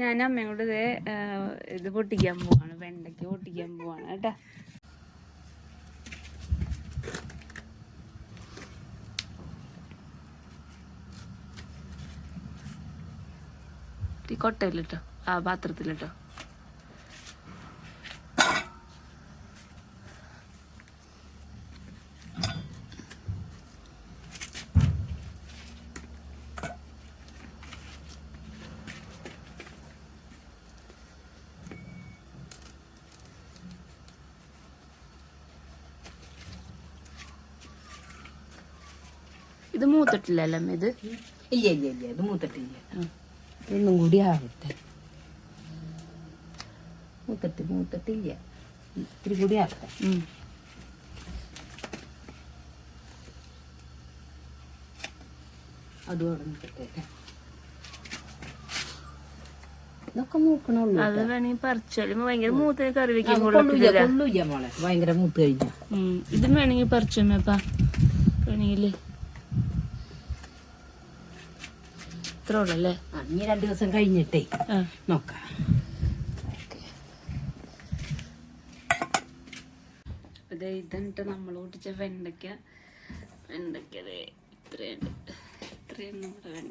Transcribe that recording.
ഞാൻ അമ്മയോട് ഇത് പൊട്ടിക്കാൻ പോവാണ്, വെണ്ടയ്ക്ക് പൊട്ടിക്കാൻ പോവാണ് കേട്ടാ. കൊട്ടയിലിട്ടോ, ആ പാത്രത്തിലിട്ടോ. ഇത് മൂത്തിട്ടില്ലല്ലോ അമ്മ? ഇത് ഇല്ല ഇല്ല ഇല്ല, ഇത് മൂത്തിട്ടില്ല. ഒന്നും കൂടി ആവട്ടെ. മൂത്തിട്ടില്ല, ഇത്തിരി കൂടി ആവട്ടെ. അതുകൊണ്ട് മൂത്തിട്ടേ ഇതൊക്കെ മൂക്കണുള്ളൂ. അത് വേണമെങ്കിൽ പറിച്ചാലും ഭയങ്കര മൂത്തിന് കറി വെക്കാൻ കൊള്ളൂല്ല മോളെ, ഭയങ്കര മൂത്ത് കഴിഞ്ഞ. ഇതും വേണമെങ്കിൽ പറിച്ചമ്മപ്പാ, വേണമെങ്കില് ഇത്ര ഉള്ളല്ലേ. ഇനി 2 ദിവസം കഴിഞ്ഞിട്ടേ നോക്കാം. ഇതന്നിട്ട് നമ്മൾ പൊട്ടിച്ച വെണ്ടയ്ക്ക ഇത്രയുണ്ട് നമ്മുടെ വെണ്ടയ്ക്ക.